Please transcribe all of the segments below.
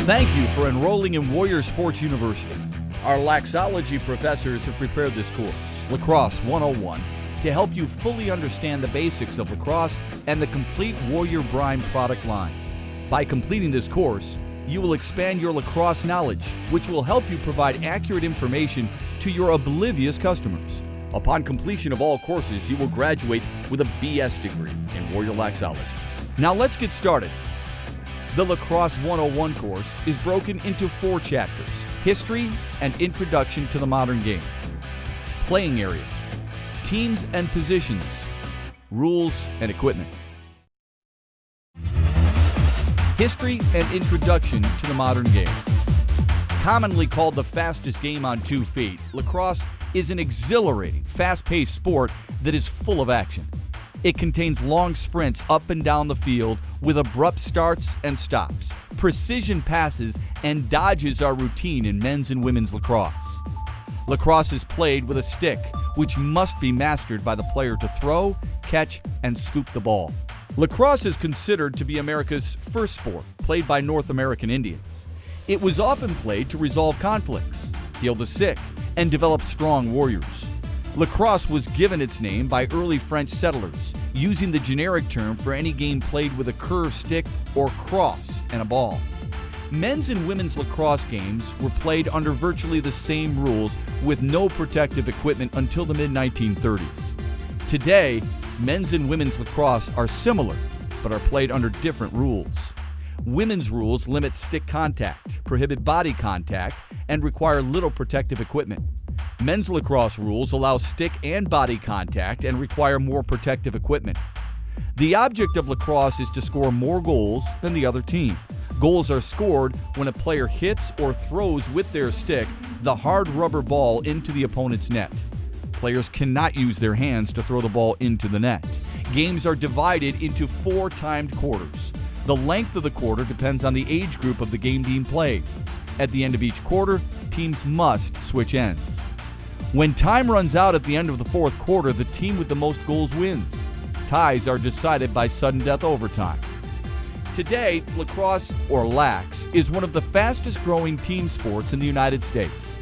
Thank you for enrolling in Warrior Sports University. Our Laxology professors have prepared this course, Lacrosse 101, to help you fully understand the basics of lacrosse and the complete Warrior Brine product line. By completing this course, you will expand your lacrosse knowledge, which will help you provide accurate information to your oblivious customers. Upon completion of all courses, you will graduate with a BS degree in Warrior Laxology. Now let's get started. The Lacrosse 101 course is broken into 4 chapters: History and Introduction to the Modern Game, Playing Area, Teams and Positions, Rules and Equipment. History and Introduction to the Modern Game. Commonly called the fastest game on 2 feet, lacrosse is an exhilarating, fast-paced sport that is full of action. It contains long sprints up and down the field with abrupt starts and stops. Precision passes and dodges are routine in men's and women's lacrosse. Lacrosse is played with a stick, which must be mastered by the player to throw, catch, and scoop the ball. Lacrosse is considered to be America's first sport, played by North American Indians. It was often played to resolve conflicts, heal the sick, and develop strong warriors. Lacrosse was given its name by early French settlers, using the generic term for any game played with a curved stick or crosse and a ball. Men's and women's lacrosse games were played under virtually the same rules with no protective equipment until the mid-1930s. Today, men's and women's lacrosse are similar, but are played under different rules. Women's rules limit stick contact, prohibit body contact, and require little protective equipment. Men's lacrosse rules allow stick and body contact and require more protective equipment. The object of lacrosse is to score more goals than the other team. Goals are scored when a player hits or throws with their stick the hard rubber ball into the opponent's net. Players cannot use their hands to throw the ball into the net. Games are divided into 4 timed quarters. The length of the quarter depends on the age group of the game being played. At the end of each quarter, teams must switch ends. When time runs out at the end of the 4th quarter, the team with the most goals wins. Ties are decided by sudden death overtime. Today, lacrosse, or lax, is one of the fastest growing team sports in the United States.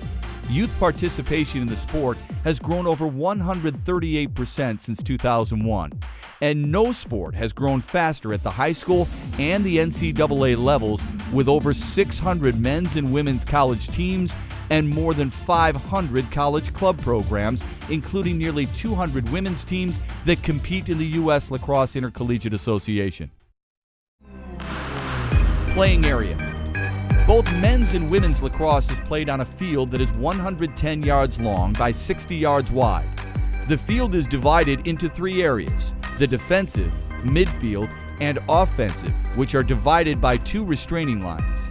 Youth participation in the sport has grown over 138% since 2001, and no sport has grown faster at the high school and the NCAA levels, with over 600 men's and women's college teams and more than 500 college club programs, including nearly 200 women's teams that compete in the U.S. Lacrosse Intercollegiate Association. Playing area. Both men's and women's lacrosse is played on a field that is 110 yards long by 60 yards wide. The field is divided into 3 areas: the defensive, midfield, and offensive, which are divided by 2 restraining lines.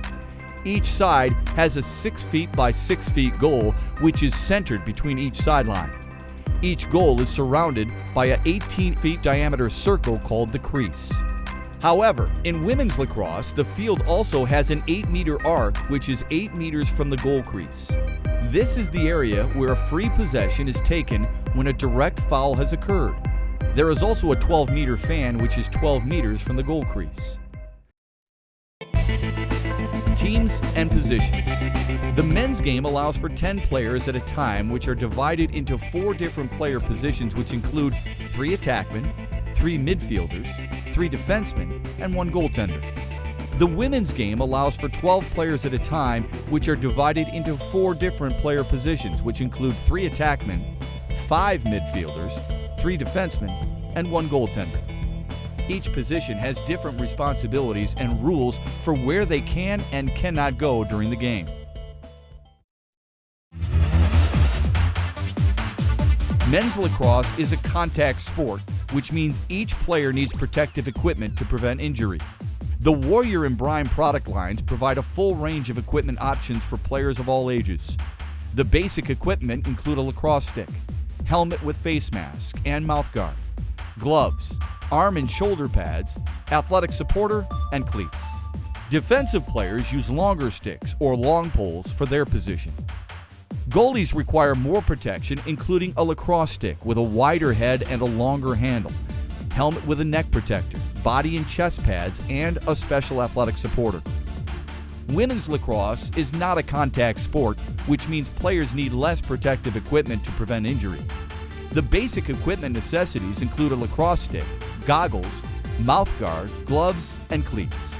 Each side has a 6 feet by 6 feet goal, which is centered between each sideline. Each goal is surrounded by an 18 feet diameter circle called the crease. However, in women's lacrosse, the field also has an 8-meter arc, which is 8 meters from the goal crease. This is the area where a free possession is taken when a direct foul has occurred. There is also a 12-meter fan, which is 12 meters from the goal crease. Teams and positions. The men's game allows for 10 players at a time, which are divided into 4 different player positions, which include 3 attackmen, 3 midfielders, 3 defensemen, and 1 goaltender. The women's game allows for 12 players at a time, which are divided into 4 different player positions, which include 3 attackmen, 5 midfielders, 3 defensemen, and 1 goaltender. Each position has different responsibilities and rules for where they can and cannot go during the game. Men's lacrosse is a contact sport, which means each player needs protective equipment to prevent injury. The Warrior and Brine product lines provide a full range of equipment options for players of all ages. The basic equipment include a lacrosse stick, helmet with face mask and mouthguard, gloves, arm and shoulder pads, athletic supporter, and cleats. Defensive players use longer sticks or long poles for their position. Goalies require more protection, including a lacrosse stick with a wider head and a longer handle, helmet with a neck protector, body and chest pads, and a special athletic supporter. Women's lacrosse is not a contact sport, which means players need less protective equipment to prevent injury. The basic equipment necessities include a lacrosse stick, goggles, mouthguard, gloves, and cleats.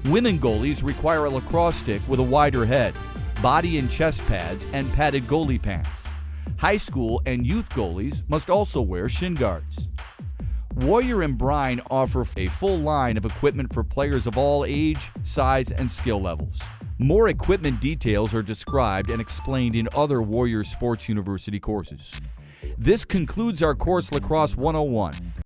Women goalies require a lacrosse stick with a wider head, body and chest pads, and padded goalie pants. High school and youth goalies must also wear shin guards. Warrior and Brine offer a full line of equipment for players of all age, size, and skill levels. More equipment details are described and explained in other Warrior Sports University courses. This concludes our course Lacrosse 101.